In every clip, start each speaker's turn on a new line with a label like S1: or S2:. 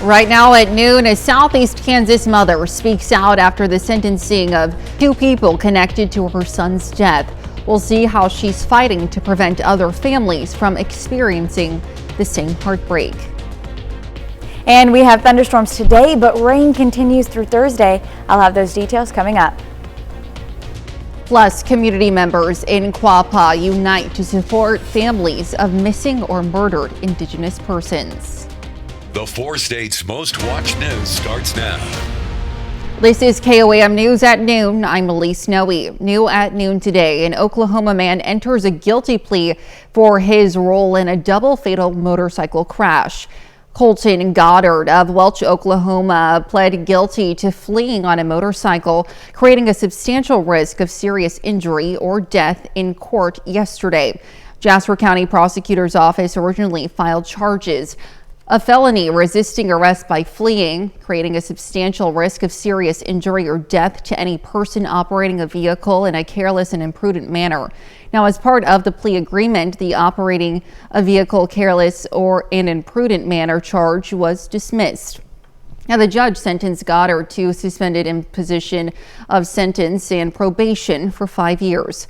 S1: Right now at noon, a Southeast Kansas mother speaks out after the sentencing of 2 people connected to her son's death. We'll see how she's fighting to prevent other families from experiencing the same heartbreak.
S2: And we have thunderstorms today, but rain continues through Thursday. I'll have those details coming up.
S1: Plus, community members in Quapaw unite to support families of missing or murdered Indigenous persons.
S3: The 4 states' most watched news starts now.
S1: This is KOAM News at noon. I'm Elise Noe. New at noon today, an Oklahoma man enters a guilty plea for his role in a double fatal motorcycle crash. Colton Goddard of Welch, Oklahoma, pled guilty to fleeing on a motorcycle, creating a substantial risk of serious injury or death in court yesterday. Jasper County Prosecutor's Office originally filed charges of felony resisting arrest by fleeing, creating a substantial risk of serious injury or death to any person operating a vehicle in a careless and imprudent manner. Now, as part of the plea agreement, the operating a vehicle careless or in an imprudent manner charge was dismissed. Now, the judge sentenced Goddard to suspended imposition of sentence and probation for 5 years.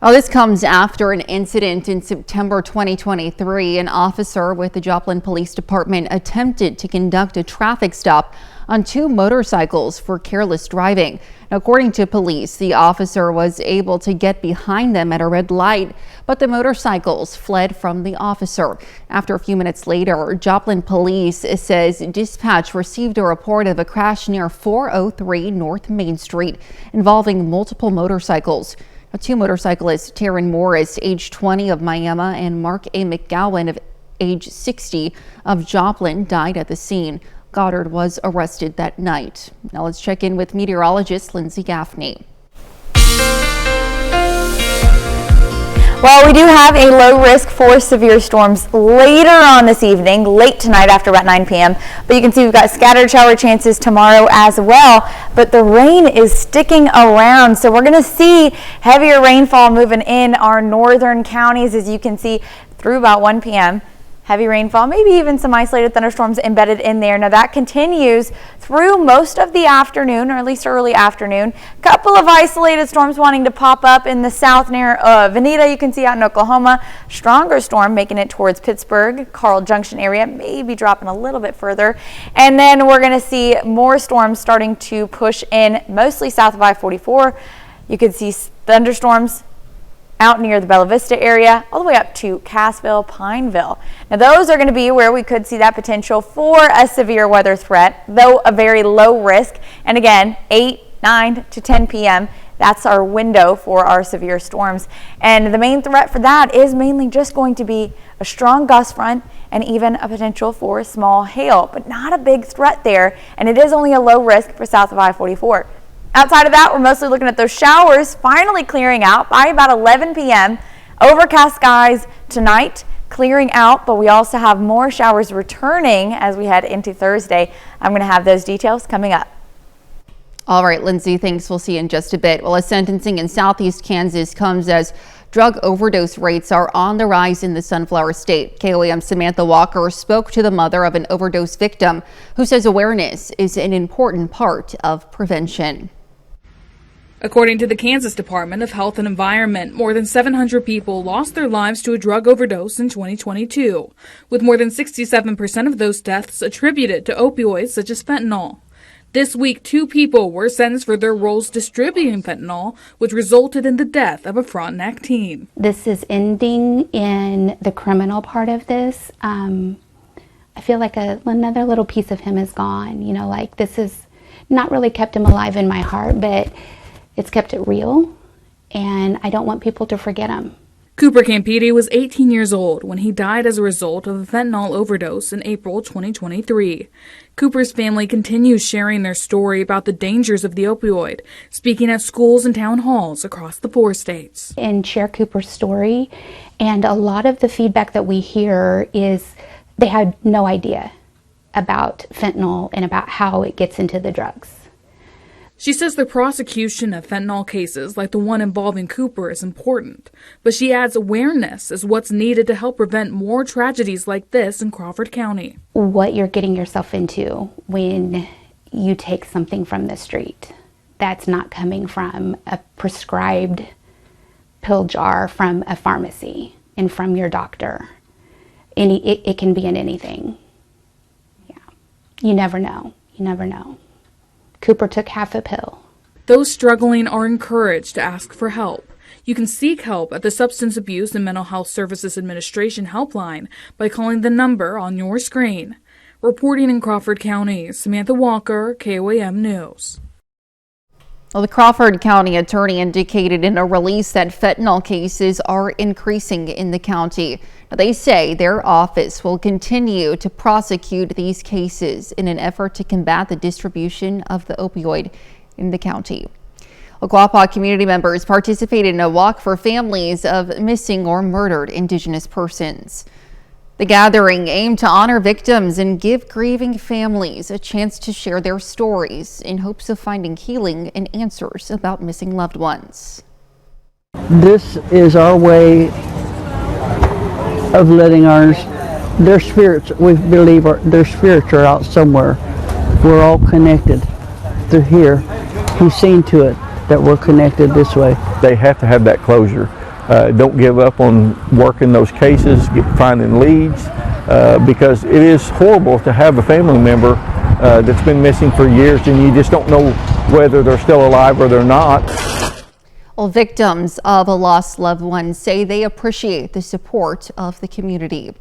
S1: Well, this comes after an incident in September 2023. An officer with the Joplin Police Department attempted to conduct a traffic stop on 2 motorcycles for careless driving. Now, according to police, the officer was able to get behind them at a red light, but the motorcycles fled from the officer. After a few minutes later, Joplin Police says dispatch received a report of a crash near 403 North Main Street involving multiple motorcycles. 2 motorcyclists, Taryn Morris, age 20 of Miami, and Mark A. McGowan of age 60 of Joplin, died at the scene. Goddard was arrested that night. Now let's check in with meteorologist Lindsay Gaffney.
S2: Well, we do have a low risk for severe storms later on this evening, late tonight after about 9 p.m. But you can see we've got scattered shower chances tomorrow as well. But the rain is sticking around, so we're going to see heavier rainfall moving in our northern counties, as you can see, through about 1 p.m. Heavy rainfall, maybe even some isolated thunderstorms embedded in there. Now that continues through most of the afternoon, or at least early afternoon. Couple of isolated storms wanting to pop up in the south near Veneta, you can see out in Oklahoma. Stronger storm making it towards Pittsburgh, Carl Junction area, maybe dropping a little bit further. And then we're going to see more storms starting to push in, mostly south of I-44. You could see thunderstorms out near the Bella Vista area, all the way up to Cassville, Pineville. Now those are going to be where we could see that potential for a severe weather threat, though a very low risk. And again, 8, 9 to 10 p.m. That's our window for our severe storms. And the main threat for that is mainly just going to be a strong gust front and even a potential for small hail, but not a big threat there. And it is only a low risk for south of I-44. Outside of that, we're mostly looking at those showers finally clearing out by about 11 p.m. Overcast skies tonight, clearing out, but we also have more showers returning as we head into Thursday. I'm going to have those details coming up.
S1: All right, Lindsay, thanks. We'll see you in just a bit. Well, a sentencing in Southeast Kansas comes as drug overdose rates are on the rise in the Sunflower State. KOAM Samantha Walker spoke to the mother of an overdose victim who says awareness is an important part of prevention.
S4: According to the Kansas Department of Health and Environment, more than 700 people lost their lives to a drug overdose in 2022, with more than 67% of those deaths attributed to opioids such as fentanyl. This week, 2 people were sentenced for their roles distributing fentanyl, which resulted in the death of a Frontenac teen.
S5: This is ending in the criminal part of this. I feel like another little piece of him is gone. You know, like this has not really kept him alive in my heart, but it's kept it real, and I don't want people to forget him.
S4: Cooper Campiti was 18 years old when he died as a result of a fentanyl overdose in April 2023. Cooper's family continues sharing their story about the dangers of the opioid, speaking at schools and town halls across the 4 states.
S5: And share Cooper's story, and a lot of the feedback that we hear is they had no idea about fentanyl and about how it gets into the drugs.
S4: She says the prosecution of fentanyl cases like the one involving Cooper is important, but she adds awareness is what's needed to help prevent more tragedies like this in Crawford County.
S5: What you're getting yourself into when you take something from the street that's not coming from a prescribed pill jar from a pharmacy and from your doctor. It can be in anything. Yeah. You never know. You never know. Cooper took half a pill.
S4: Those struggling are encouraged to ask for help. You can seek help at the Substance Abuse and Mental Health Services Administration helpline by calling the number on your screen. Reporting in Crawford County, Samantha Walker, KOAM News.
S1: Well, the Crawford County attorney indicated in a release that fentanyl cases are increasing in the county. Now, they say their office will continue to prosecute these cases in an effort to combat the distribution of the opioid in the county. Well, Quapaw community members participated in a walk for families of missing or murdered Indigenous persons. The gathering aimed to honor victims and give grieving families a chance to share their stories in hopes of finding healing and answers about missing loved ones.
S6: This is our way of letting their spirits, we believe their spirits are out somewhere. We're all connected through here. He's seen to it that we're connected this way.
S7: They have to have that closure. Don't give up on working those cases, finding leads, because it is horrible to have a family member that's been missing for years and you just don't know whether they're still alive or they're not.
S1: Well, victims of a lost loved one say they appreciate the support of the community.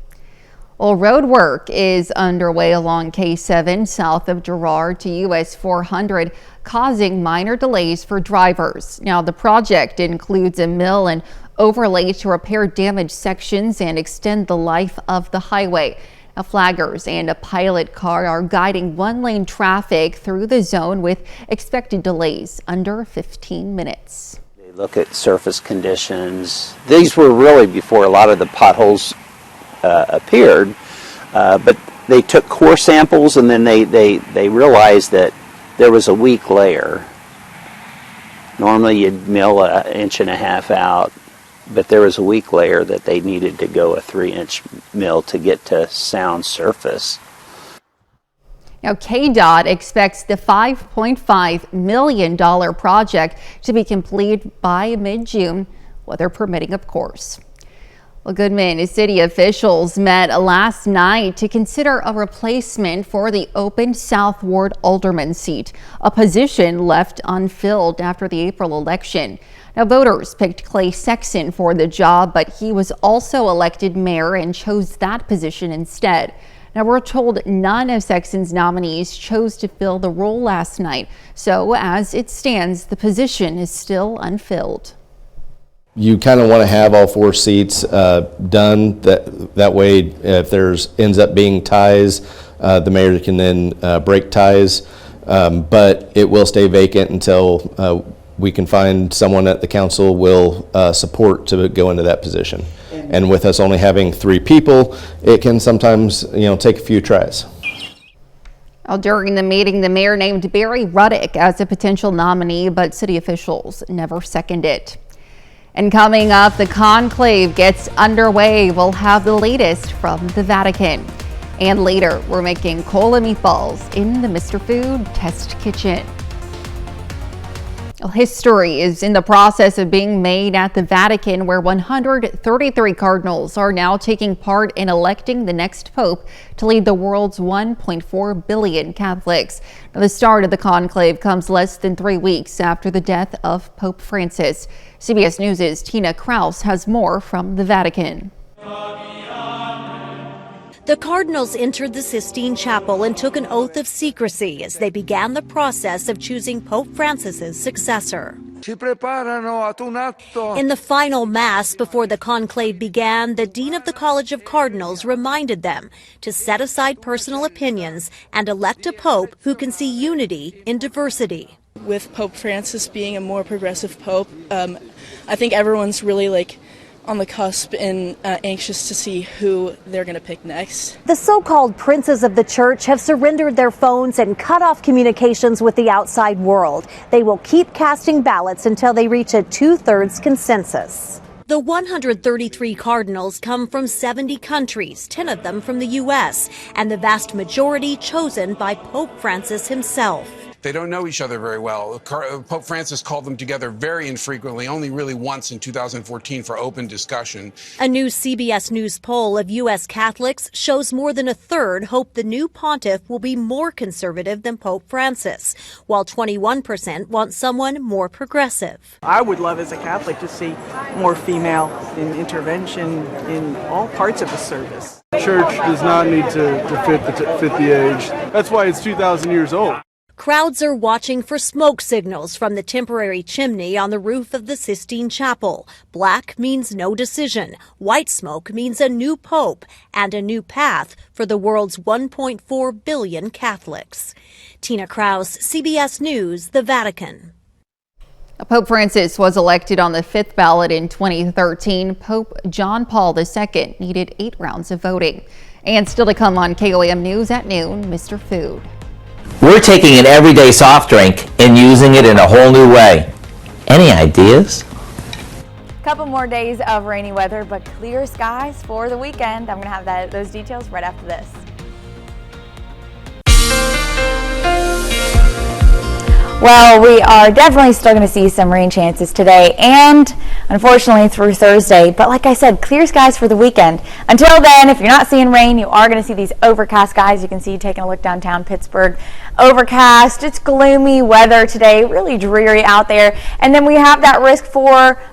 S1: Well, road work is underway along K7 south of Girard to US 400, causing minor delays for drivers. Now, the project includes a mill and overlay to repair damaged sections and extend the life of the highway. Now, flaggers and a pilot car are guiding one-lane traffic through the zone with expected delays under 15 minutes.
S8: They look at surface conditions. These were really before a lot of the potholes appeared, but they took core samples and then they realized that there was a weak layer. Normally you'd mill an 1.5 inches out, but there was a weak layer that they needed to go a 3-inch mill to get to sound surface.
S1: Now, KDOT expects the $5.5 million project to be completed by mid-June, weather permitting, of course. Well, Goodman city officials met last night to consider a replacement for the open South Ward alderman seat, a position left unfilled after the April election. Now, voters picked Clay Sexton for the job, but he was also elected mayor and chose that position instead. Now, we're told none of Sexton's nominees chose to fill the role last night. So as it stands, the position is still unfilled.
S9: You kind of want to have all 4 seats done. That way, if there's ends up being ties, the mayor can then break ties. But it will stay vacant until we can find someone that the council will support to go into that position. And with us only having 3 people, it can sometimes, take a few tries.
S1: Well, during the meeting, the mayor named Barry Ruddick as a potential nominee, but city officials never seconded it. And coming up, the conclave gets underway. We'll have the latest from the Vatican. And later, we're making cola meatballs in the Mr. Food Test Kitchen. Well, history is in the process of being made at the Vatican, where 133 cardinals are now taking part in electing the next pope to lead the world's 1.4 billion Catholics. Now, the start of the conclave comes less than 3 weeks after the death of Pope Francis. CBS News' Tina Kraus has more from the Vatican.
S10: The cardinals entered the Sistine Chapel and took an oath of secrecy as they began the process of choosing Pope Francis's successor. In the final mass before the conclave began, the dean of the College of Cardinals reminded them to set aside personal opinions and elect a pope who can see unity in diversity.
S11: With Pope Francis being a more progressive pope, I think everyone's really on the cusp and anxious to see who they're going to pick next.
S10: The so-called princes of the church have surrendered their phones and cut off communications with the outside world. They will keep casting ballots until they reach a 2/3 consensus. The 133 cardinals come from 70 countries, 10 of them from the U.S., and the vast majority chosen by Pope Francis himself.
S12: They don't know each other very well. Pope Francis called them together very infrequently, only really once in 2014 for open discussion.
S10: A new CBS News poll of U.S. Catholics shows more than a third hope the new pontiff will be more conservative than Pope Francis, while 21% want someone more progressive.
S13: I would love as a Catholic to see more female intervention in all parts of the service.
S14: The church does not need to fit the age. That's why it's 2,000 years old.
S10: Crowds are watching for smoke signals from the temporary chimney on the roof of the Sistine Chapel. Black means no decision. White smoke means a new pope and a new path for the world's 1.4 billion Catholics. Tina Kraus, CBS News, the Vatican.
S1: Pope Francis was elected on the 5th ballot in 2013. Pope John Paul II needed 8 rounds of voting. And still to come on KOAM News at noon, Mr. Food.
S15: We're taking an everyday soft drink and using it in a whole new way. Any ideas?
S2: Couple more days of rainy weather, but clear skies for the weekend. I'm going to have those details right after this. Well, we are definitely still going to see some rain chances today and unfortunately through Thursday. But like I said, clear skies for the weekend. Until then, if you're not seeing rain, you are going to see these overcast skies. You can see taking a look downtown Pittsburgh. Overcast, it's gloomy weather today, really dreary out there. And then we have that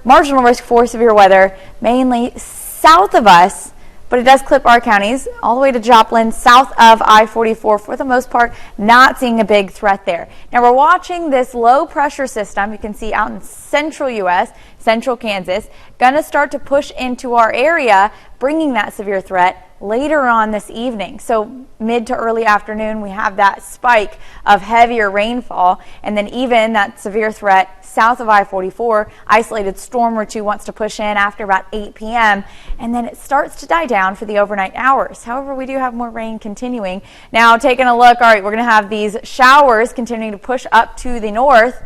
S2: marginal risk for severe weather, mainly south of us. But it does clip our counties all the way to Joplin, south of I-44 for the most part, not seeing a big threat there. Now we're watching this low pressure system you can see out in central U.S., central Kansas, going to start to push into our area, bringing that severe threat later on this evening. So mid to early afternoon, we have that spike of heavier rainfall, and then even that severe threat south of I-44, isolated storm or two wants to push in after about 8 p.m. and then it starts to die down for the overnight hours. However, we do have more rain continuing. Now taking a look, all right, we're going to have these showers continuing to push up to the north,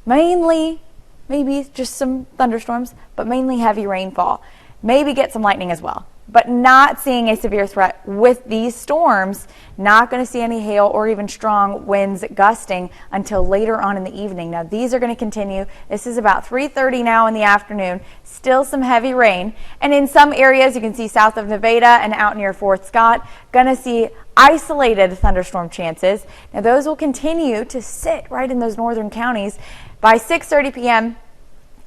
S2: mainly maybe just some thunderstorms, but mainly heavy rainfall. Maybe get some lightning as well. But not seeing a severe threat with these storms, not going to see any hail or even strong winds gusting until later on in the evening. Now these are going to continue. This is about 3:30 now in the afternoon. Still some heavy rain. And in some areas you can see south of Nevada and out near Fort Scott, going to see isolated thunderstorm chances. Now those will continue to sit right in those northern counties. By 6:30 p.m.,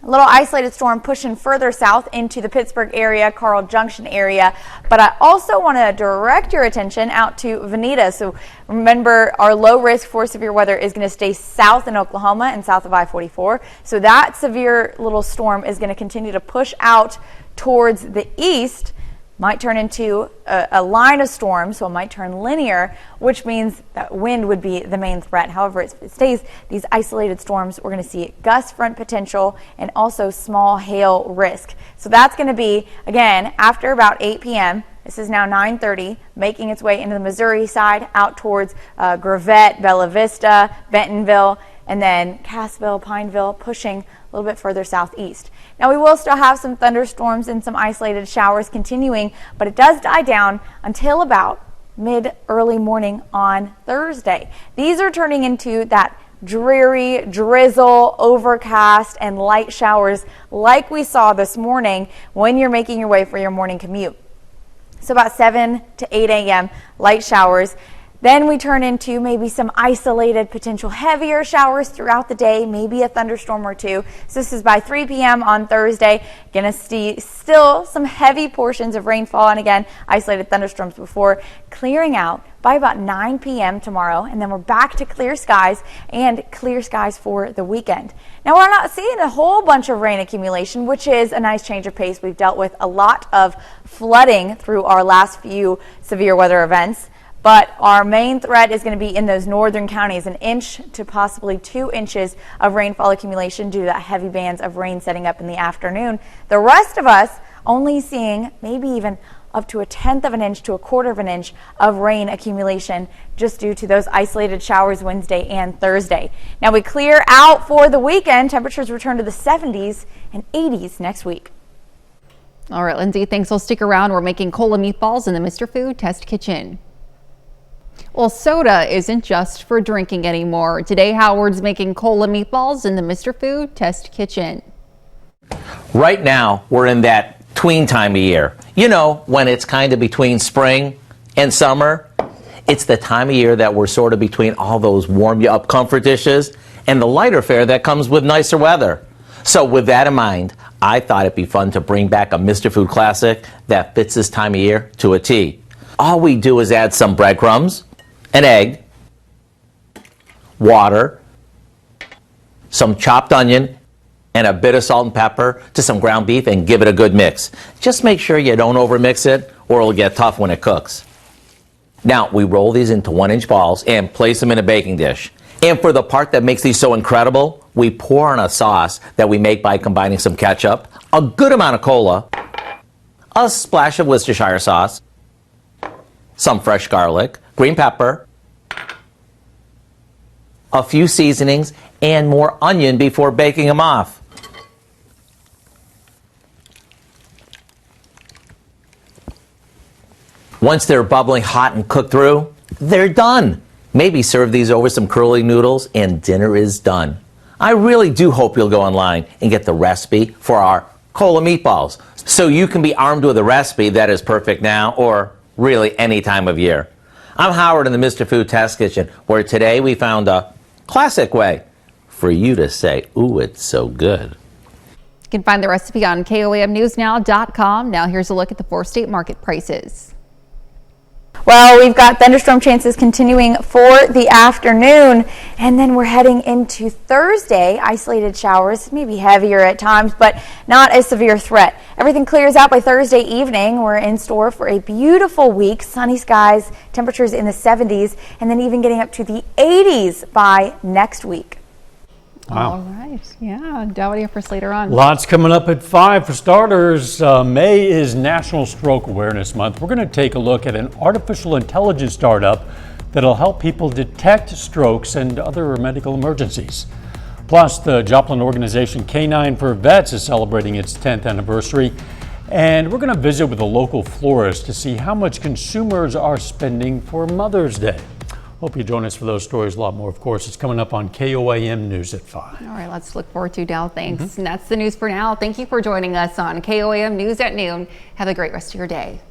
S2: a little isolated storm pushing further south into the Pittsburgh area, Carl Junction area. But I also want to direct your attention out to Veneta. So remember, our low risk for severe weather is going to stay south in Oklahoma and south of I-44. So that severe little storm is going to continue to push out towards the east. Might turn into a line of storms, so it might turn linear, which means that wind would be the main threat. However, it stays these isolated storms. We're going to see gust front potential and also small hail risk. So that's going to be, again, after about 8 p.m. This is now 9:30, making its way into the Missouri side, out towards Gravette, Bella Vista, Bentonville, and then Cassville, Pineville, pushing a little bit further southeast. Now we will still have some thunderstorms and some isolated showers continuing, but it does die down until about mid-early morning on Thursday. These are turning into that dreary, drizzle, overcast, and light showers like we saw this morning when you're making your way for your morning commute. So about 7 to 8 a.m. light showers. Then we turn into maybe some isolated potential heavier showers throughout the day, maybe a thunderstorm or two. So this is by 3 p.m. on Thursday. Going to see still some heavy portions of rainfall and again, isolated thunderstorms before clearing out by about 9 p.m. tomorrow. And then we're back to clear skies and clear skies for the weekend. Now we're not seeing a whole bunch of rain accumulation, which is a nice change of pace. We've dealt with a lot of flooding through our last few severe weather events. But our main threat is going to be in those northern counties, 1 inch to possibly 2 inches of rainfall accumulation due to that heavy bands of rain setting up in the afternoon. The rest of us only seeing maybe even up to 1/10 of an inch to 1/4 of an inch of rain accumulation just due to those isolated showers Wednesday and Thursday. Now we clear out for the weekend. Temperatures return to the 70s and 80s next week.
S1: All right, Lindsay, thanks. We'll stick around. We're making cola meatballs in the Mr. Food Test Kitchen. Well, soda isn't just for drinking anymore. Today, Howard's making cola meatballs in the Mr. Food Test Kitchen.
S15: Right now, we're in that tween time of year. You know, when it's kind of between spring and summer. It's the time of year that we're sort of between all those warm you up comfort dishes and the lighter fare that comes with nicer weather. So with that in mind, I thought it'd be fun to bring back a Mr. Food classic that fits this time of year to a T. All we do is add some breadcrumbs, an egg, water, some chopped onion, and a bit of salt and pepper to some ground beef and give it a good mix. Just make sure you don't overmix it or it'll get tough when it cooks. Now, we roll these into 1-inch balls and place them in a baking dish. And for the part that makes these so incredible, we pour on a sauce that we make by combining some ketchup, a good amount of cola, a splash of Worcestershire sauce, some fresh garlic, green pepper, a few seasonings, and more onion before baking them off. Once they're bubbling hot and cooked through, they're done. Maybe serve these over some curly noodles and dinner is done. I really do hope you'll go online and get the recipe for our cola meatballs so you can be armed with a recipe that is perfect now or really any time of year. I'm Howard in the Mr. Food Test Kitchen, where today we found a classic way for you to say, ooh, it's so good.
S1: You can find the recipe on KOAMnewsnow.com. Now here's a look at the 4-state market prices.
S2: Well, we've got thunderstorm chances continuing for the afternoon, and then we're heading into Thursday. Isolated showers, maybe heavier at times, but not a severe threat. Everything clears out by Thursday evening. We're in store for a beautiful week, sunny skies, temperatures in the 70s, and then even getting up to the 80s by next week.
S16: Wow.
S1: All right. Yeah. Dow, what do you have for us later on?
S16: Lots coming up at 5 for starters. May is National Stroke Awareness Month. We're going to take a look at an artificial intelligence startup that'll help people detect strokes and other medical emergencies. Plus, the Joplin organization K9 for Vets is celebrating its 10th anniversary. And we're going to visit with a local florist to see how much consumers are spending for Mother's Day. Hope you join us for those stories. A lot more, of course. It's coming up on KOAM News at 5.
S1: All right, let's look forward to Dow. Thanks. And that's the news for now. Thank you for joining us on KOAM News at Noon. Have a great rest of your day.